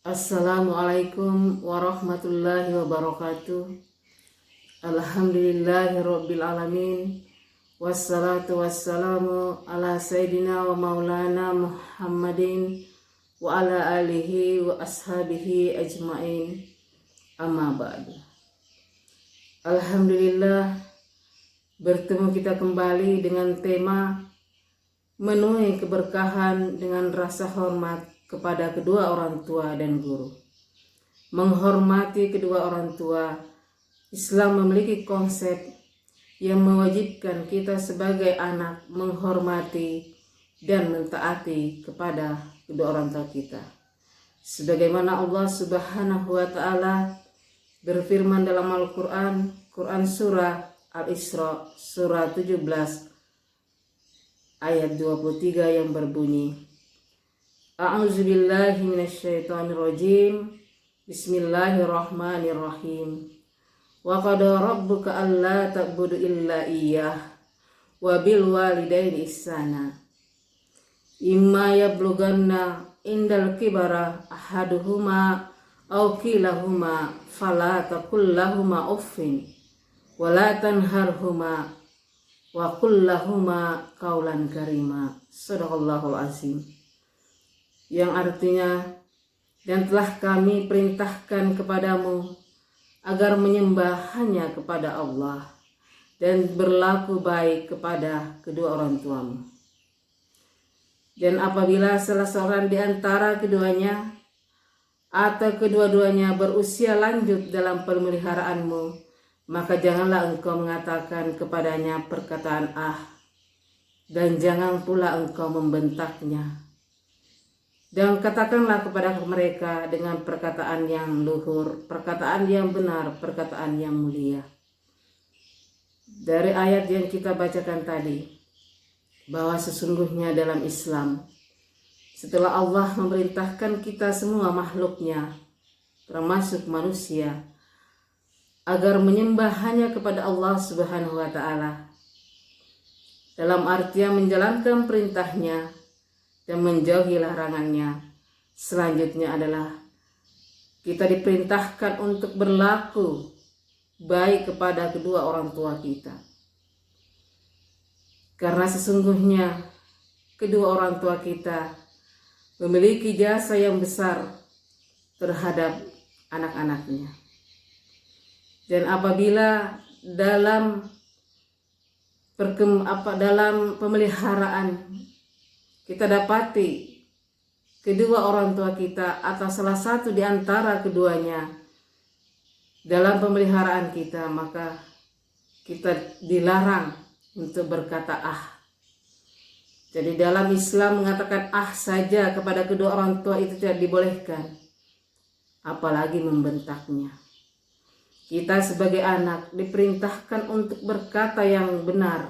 Assalamualaikum warahmatullahi wabarakatuh. Alhamdulillahirabbil alamin. Wassalatu wassalamu ala sayyidina wa maulana Muhammadin wa ala alihi wa ashabihi ajmain. Amma ba'du. Alhamdulillah, bertemu kita kembali dengan tema menuai keberkahan dengan rasa hormat kepada kedua orang tua dan guru. Menghormati kedua orang tua, Islam memiliki konsep yang mewajibkan kita sebagai anak menghormati dan mentaati kepada kedua orang tua kita. Sebagaimana Allah Subhanahu wa taala berfirman dalam Al-Qur'an, Quran surah Al-Isra surah 17 ayat 23 yang berbunyi, A'udzubillahi minasyaitonirrajim. Bismillahirrahmanirrahim. Wa qada rabbuka alla ta'budu illa iyyah wa bil walidaini ihsana. Imma yablughanna indal kibara ahaduhuma aw kilahuma fala taqul lahumā uffin wa la tanharhuma wa qul lahumā qawlan karīmā. Shadaqallahul azim. Yang artinya, dan telah kami perintahkan kepadamu agar menyembah hanya kepada Allah dan berlaku baik kepada kedua orang tuamu. Dan apabila salah seorang di antara keduanya atau kedua-duanya berusia lanjut dalam pemeliharaanmu, maka janganlah engkau mengatakan kepadanya perkataan dan jangan pula engkau membentaknya. Dan katakanlah kepada mereka dengan perkataan yang luhur, perkataan yang benar, perkataan yang mulia. Dari ayat yang kita bacakan tadi, bahwa sesungguhnya dalam Islam, setelah Allah memerintahkan kita semua makhluknya, termasuk manusia, agar menyembah hanya kepada Allah Subhanahu wa taala, dalam artian menjalankan perintahnya dan menjauhi larangannya. Selanjutnya adalah kita diperintahkan untuk berlaku baik kepada kedua orang tua kita. Karena sesungguhnya kedua orang tua kita memiliki jasa yang besar terhadap anak-anaknya. Dan apabila dalam pemeliharaan kita dapati kedua orang tua kita atau salah satu di antara keduanya dalam pemeliharaan kita, maka kita dilarang untuk berkata Jadi dalam Islam mengatakan saja kepada kedua orang tua itu tidak dibolehkan, apalagi membentaknya. Kita sebagai anak diperintahkan untuk berkata yang benar,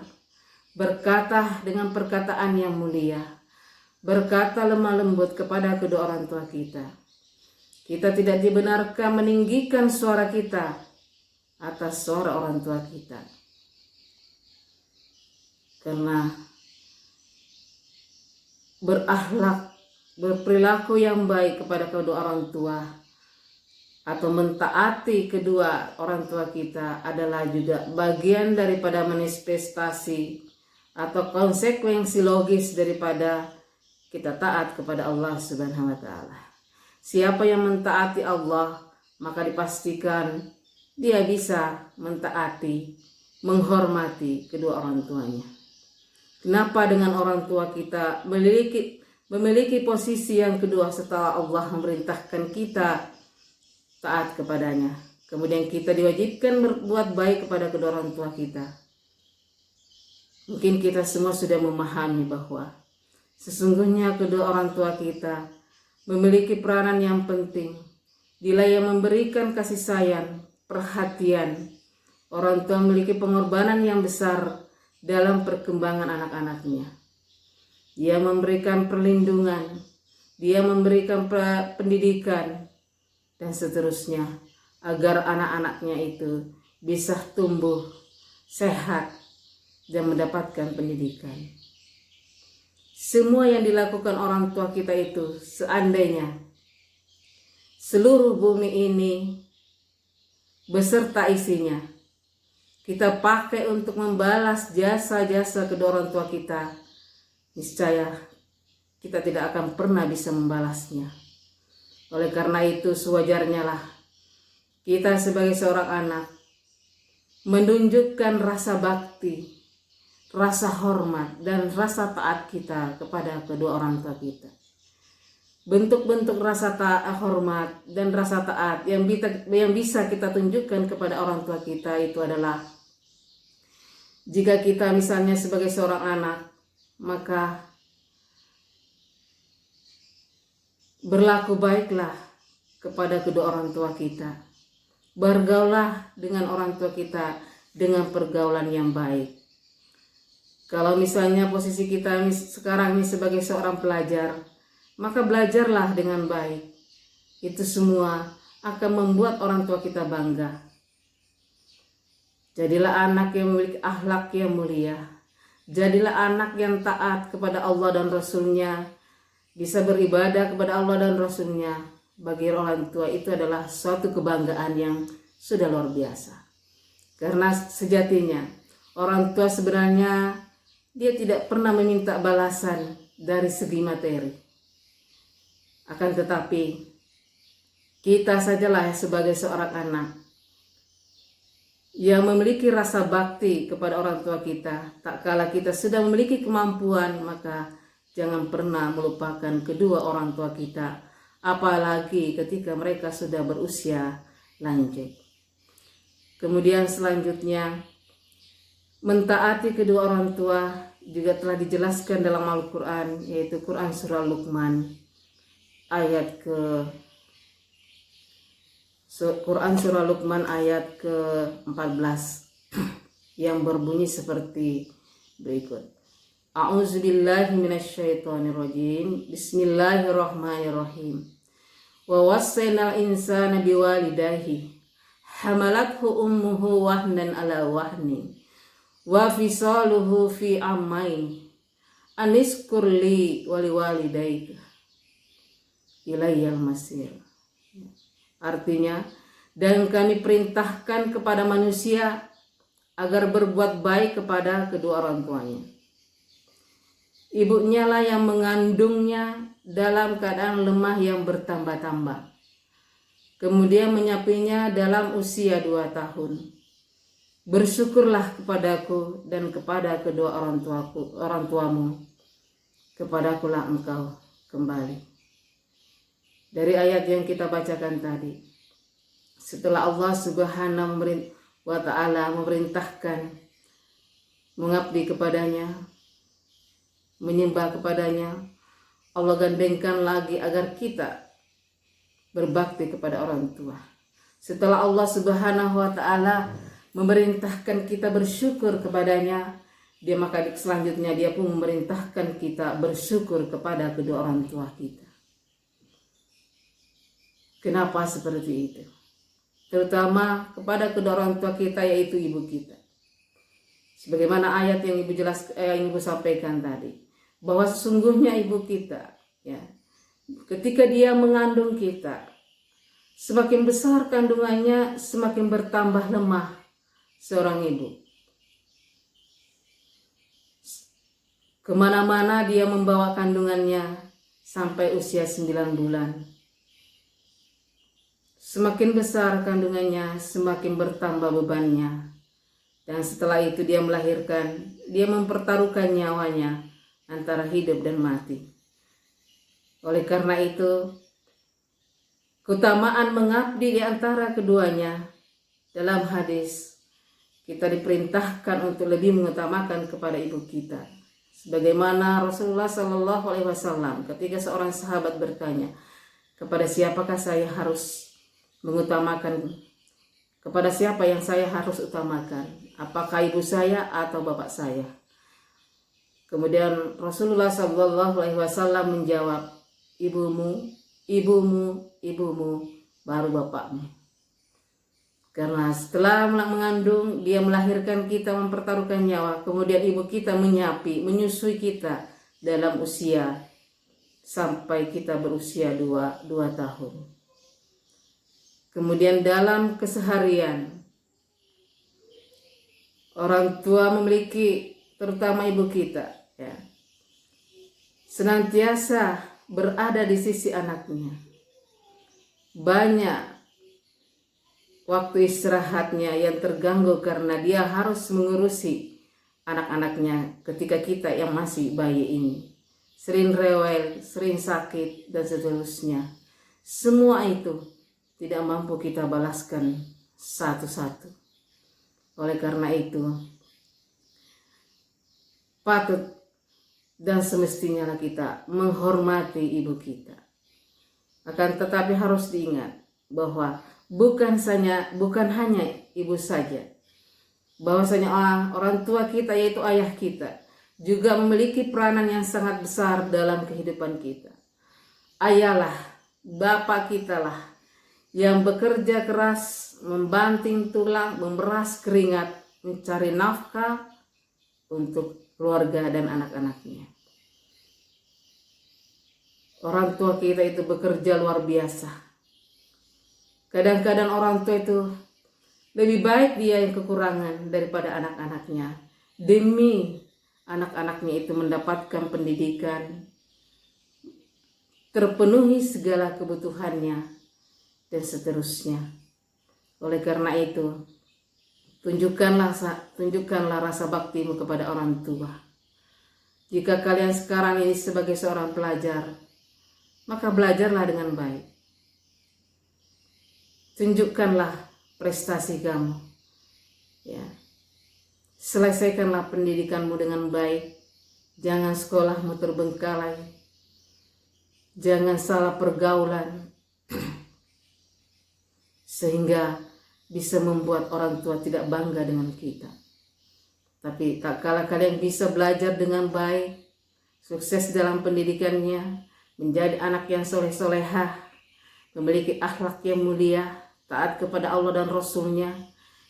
berkata dengan perkataan yang mulia, berkata lemah lembut kepada kedua orang tua kita. Kita tidak dibenarkan meninggikan suara kita atas suara orang tua kita. Karena berakhlak, berperilaku yang baik kepada kedua orang tua atau mentaati kedua orang tua kita adalah juga bagian daripada manifestasi atau konsekuensi logis daripada kita taat kepada Allah Subhanahu wa taala. Siapa yang mentaati Allah, maka dipastikan dia bisa mentaati, menghormati kedua orang tuanya. Kenapa dengan orang tua kita memiliki posisi yang kedua setelah Allah memerintahkan kita taat kepadanya, kemudian kita diwajibkan berbuat baik kepada kedua orang tua kita? Mungkin kita semua sudah memahami bahwa sesungguhnya kedua orang tua kita memiliki peranan yang penting. Dia yang memberikan kasih sayang, perhatian. Orang tua memiliki pengorbanan yang besar dalam perkembangan anak-anaknya. Dia memberikan perlindungan, dia memberikan pendidikan, dan seterusnya, agar anak-anaknya itu bisa tumbuh sehat dan mendapatkan pendidikan. Semua yang dilakukan orang tua kita itu seandainya seluruh bumi ini beserta isinya kita pakai untuk membalas jasa-jasa kedua orang tua kita, niscaya kita tidak akan pernah bisa membalasnya. Oleh karena itu sewajarnya lah kita sebagai seorang anak menunjukkan rasa bakti, rasa hormat, dan rasa taat kita kepada kedua orang tua kita. Bentuk-bentuk rasa hormat dan rasa taat yang bisa kita tunjukkan kepada orang tua kita itu adalah jika kita misalnya sebagai seorang anak, maka berlaku baiklah kepada kedua orang tua kita. Bergaulah dengan orang tua kita dengan pergaulan yang baik. Kalau misalnya posisi kita sekarang ini sebagai seorang pelajar, maka belajarlah dengan baik. Itu semua akan membuat orang tua kita bangga. Jadilah anak yang memiliki akhlak yang mulia. Jadilah anak yang taat kepada Allah dan Rasul-Nya. Bisa beribadah kepada Allah dan Rasul-Nya. Bagi orang tua itu adalah suatu kebanggaan yang sudah luar biasa. Karena sejatinya orang tua sebenarnya dia tidak pernah meminta balasan dari segi materi. Akan tetapi kita sajalah sebagai seorang anak yang memiliki rasa bakti kepada orang tua kita. Tak kala kita sudah memiliki kemampuan, maka jangan pernah melupakan kedua orang tua kita, apalagi ketika mereka sudah berusia lanjut. Kemudian selanjutnya, mentaati kedua orang tua juga telah dijelaskan dalam Al-Quran, yaitu Quran Surah Luqman ayat ke-14 yang berbunyi seperti berikut. A'udzubillahi minasyaitonirrajim. Bismillahirrahmanirrahim. Wa wassaynal insana biwalidayhi hamalathu ummuhu wahnan ala wahnin wa fisaluhu fi amain aniskur li wali walidayka ilayyal masir. Artinya, dan kami perintahkan kepada manusia agar berbuat baik kepada kedua orang tuanya. Ibunya lah yang mengandungnya dalam keadaan lemah yang bertambah-tambah. Kemudian menyapinya dalam usia 2 tahun. Bersyukurlah kepadaku dan kepada kedua orang tuamu. Kepadakulah engkau kembali. Dari ayat yang kita bacakan tadi, setelah Allah Subhanahu wa Ta'ala memerintahkan mengabdi kepadanya, menyembah kepadanya, Allah gandengkan lagi agar kita berbakti kepada orang tua. Setelah Allah Subhanahu wa Ta'ala memerintahkan kita bersyukur kepadanya, maka selanjutnya dia pun memerintahkan kita bersyukur kepada kedua orang tua kita. Kenapa seperti itu? Terutama kepada kedua orang tua kita, yaitu ibu kita. Sebagaimana ayat yang ibu sampaikan tadi, bahwa sesungguhnya ibu kita, ya, ketika dia mengandung kita, semakin besar kandungannya, semakin bertambah lemah seorang ibu. Kemana-mana dia membawa kandungannya sampai usia 9 bulan. Semakin besar kandungannya, semakin bertambah bebannya. Dan setelah itu dia melahirkan, dia mempertaruhkan nyawanya antara hidup dan mati. Oleh karena itu, keutamaan mengabdi di antara keduanya, dalam hadis kita diperintahkan untuk lebih mengutamakan kepada ibu kita. Sebagaimana Rasulullah SAW ketika seorang sahabat bertanya, kepada siapakah saya harus mengutamakan, kepada siapa yang saya harus utamakan, apakah ibu saya atau bapak saya? Kemudian Rasulullah SAW menjawab, ibumu, ibumu, ibumu, baru bapakmu. Karena setelah mengandung, dia melahirkan kita, mempertaruhkan nyawa, kemudian ibu kita menyapi, menyusui kita dalam usia sampai kita berusia 2 tahun. Kemudian dalam keseharian, orang tua memiliki, terutama ibu kita, ya, senantiasa berada di sisi anaknya. Banyak waktu istirahatnya yang terganggu karena dia harus mengurusi anak-anaknya ketika kita yang masih bayi ini. Sering rewel, sering sakit, dan seterusnya. Semua itu tidak mampu kita balaskan satu-satu. Oleh karena itu, patut dan semestinya kita menghormati ibu kita. Akan tetapi harus diingat bahwa bukan hanya ibu saja, bahwasanya orang tua kita yaitu ayah kita juga memiliki peranan yang sangat besar dalam kehidupan kita. Ayahlah, bapak kita lah yang bekerja keras, membanting tulang, memeras keringat, mencari nafkah untuk keluarga dan anak-anaknya. Orang tua kita itu bekerja luar biasa. Kadang-kadang orang tua itu lebih baik dia yang kekurangan daripada anak-anaknya, demi anak-anaknya itu mendapatkan pendidikan, terpenuhi segala kebutuhannya, dan seterusnya. Oleh karena itu, tunjukkanlah rasa baktimu kepada orang tua. Jika kalian sekarang ini sebagai seorang pelajar, maka belajarlah dengan baik. Tunjukkanlah prestasi kamu. Ya. Selesaikanlah pendidikanmu dengan baik. Jangan sekolahmu terbengkalai. Jangan salah pergaulan. Sehingga bisa membuat orang tua tidak bangga dengan kita. Tapi tak kala kalian bisa belajar dengan baik, sukses dalam pendidikannya, menjadi anak yang soleh-solehah, memiliki akhlak yang mulia, taat kepada Allah dan Rasulnya,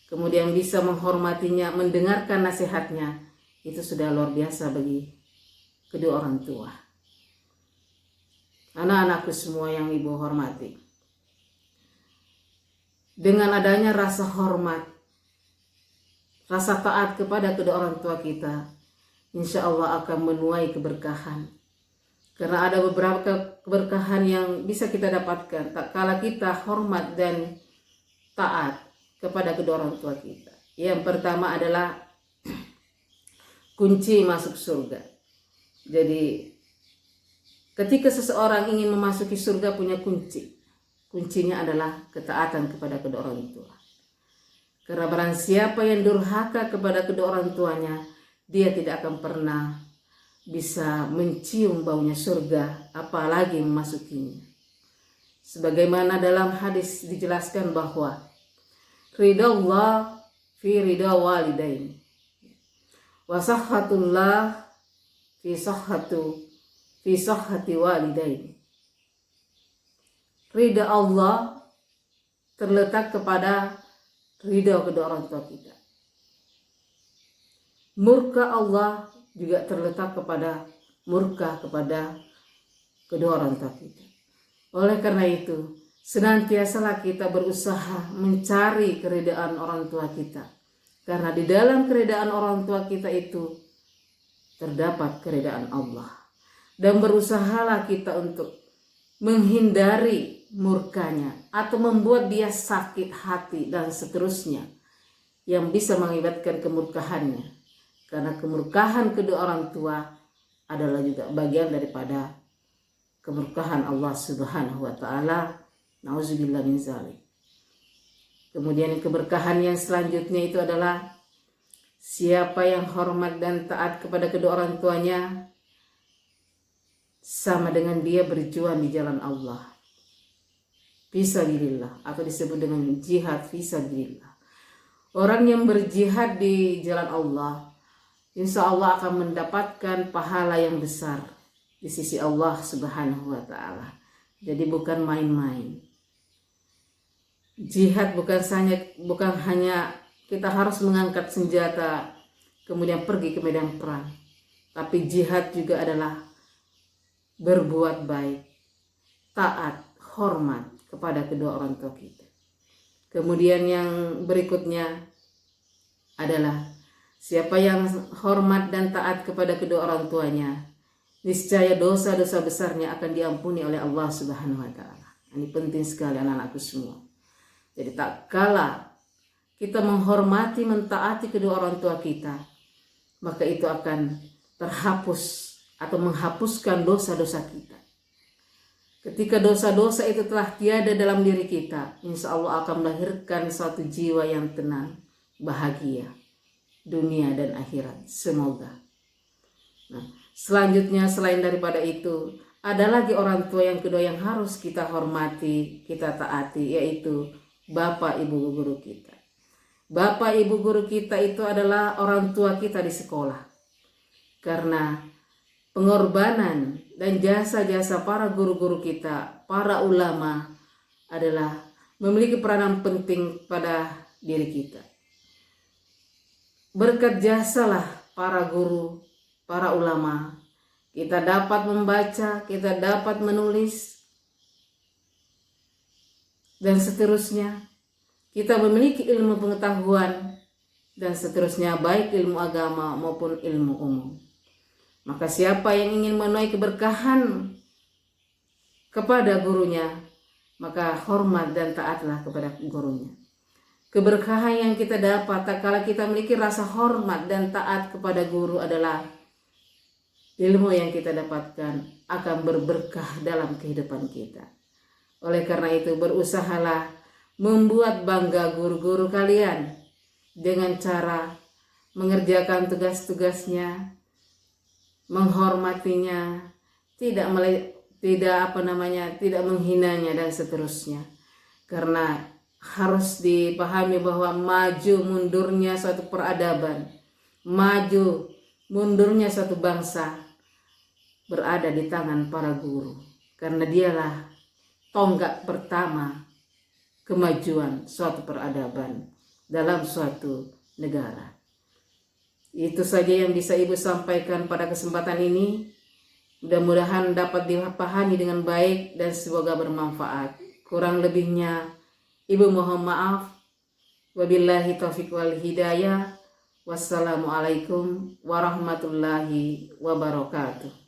kemudian bisa menghormatinya, mendengarkan nasihatnya, itu sudah luar biasa bagi kedua orang tua. Anak-anakku semua yang ibu hormati, dengan adanya rasa hormat, rasa taat kepada kedua orang tua kita, insya Allah akan menuai keberkahan. Karena ada beberapa keberkahan yang bisa kita dapatkan tak kala kita hormat dan taat kepada kedua orang tua kita. Yang pertama adalah kunci masuk surga. Jadi ketika seseorang ingin memasuki surga punya kunci. Kuncinya adalah ketaatan kepada kedua orang tua. Karena barang siapa yang durhaka kepada kedua orang tuanya, dia tidak akan pernah bisa mencium baunya surga, apalagi memasukinya. Sebagaimana dalam hadis dijelaskan bahwa ridha Allah fi ridha walidain, wa sahhatullah fi sahhati walidain. Ridha Allah terletak kepada ridha kedua orang tua kita. Murka Allah juga terletak kepada murka kepada kedua orang tua kita. Oleh karena itu, senantiasalah kita berusaha mencari keridhaan orang tua kita. Karena di dalam keridhaan orang tua kita itu terdapat keridhaan Allah. Dan berusahalah kita untuk menghindari murkanya atau membuat dia sakit hati dan seterusnya yang bisa mengakibatkan kemurkahannya. Karena kemurkahan kedua orang tua adalah juga bagian daripada kemurkahan Allah Subhanahu wa taala. Nauzubillah min dzalik. Kemudian keberkahan yang selanjutnya itu adalah siapa yang hormat dan taat kepada kedua orang tuanya sama dengan dia berjuang di jalan Allah. Fisabilillah atau disebut dengan jihad fisabilillah. Orang yang berjihad di jalan Allah, insya Allah akan mendapatkan pahala yang besar di sisi Allah Subhanahu wa taala. Jadi bukan main-main. Jihad bukan hanya kita harus mengangkat senjata kemudian pergi ke medan perang. Tapi jihad juga adalah berbuat baik, taat, hormat kepada kedua orang tua kita. Kemudian yang berikutnya adalah siapa yang hormat dan taat kepada kedua orang tuanya, niscaya dosa-dosa besarnya akan diampuni oleh Allah Subhanahu wa taala. Ini penting sekali anak-anakku semua. Jadi tak kala kita menghormati, mentaati kedua orang tua kita, maka itu akan terhapus atau menghapuskan dosa-dosa kita. Ketika dosa-dosa itu telah tiada dalam diri kita, insya Allah akan melahirkan suatu jiwa yang tenang, bahagia, dunia dan akhirat. Semoga. Nah, selanjutnya selain daripada itu, ada lagi orang tua yang kedua yang harus kita hormati, kita taati, yaitu bapak ibu guru kita. Bapak ibu guru kita itu adalah orang tua kita di sekolah. Karena pengorbanan dan jasa-jasa para guru-guru kita, para ulama adalah memiliki peranan penting pada diri kita. Berkat jasalah para guru, para ulama, kita dapat membaca, kita dapat menulis, dan seterusnya. Kita memiliki ilmu pengetahuan, dan seterusnya, baik ilmu agama maupun ilmu umum. Maka siapa yang ingin menuai keberkahan kepada gurunya, maka hormat dan taatlah kepada gurunya. Keberkahan yang kita dapat tak kala kita memiliki rasa hormat dan taat kepada guru adalah ilmu yang kita dapatkan akan berberkah dalam kehidupan kita. Oleh karena itu, berusahalah membuat bangga guru-guru kalian dengan cara mengerjakan tugas-tugasnya, menghormatinya, tidak menghinanya dan seterusnya. Karena harus dipahami bahwa maju mundurnya suatu peradaban, maju mundurnya suatu bangsa berada di tangan para guru. Karena dialah tonggak pertama kemajuan suatu peradaban dalam suatu negara. Itu saja yang bisa Ibu sampaikan pada kesempatan ini. Mudah-mudahan dapat dipahami dengan baik dan semoga bermanfaat. Kurang lebihnya Ibu mohon maaf. Wabillahi taufiq wal hidayah. Wassalamualaikum warahmatullahi wabarakatuh.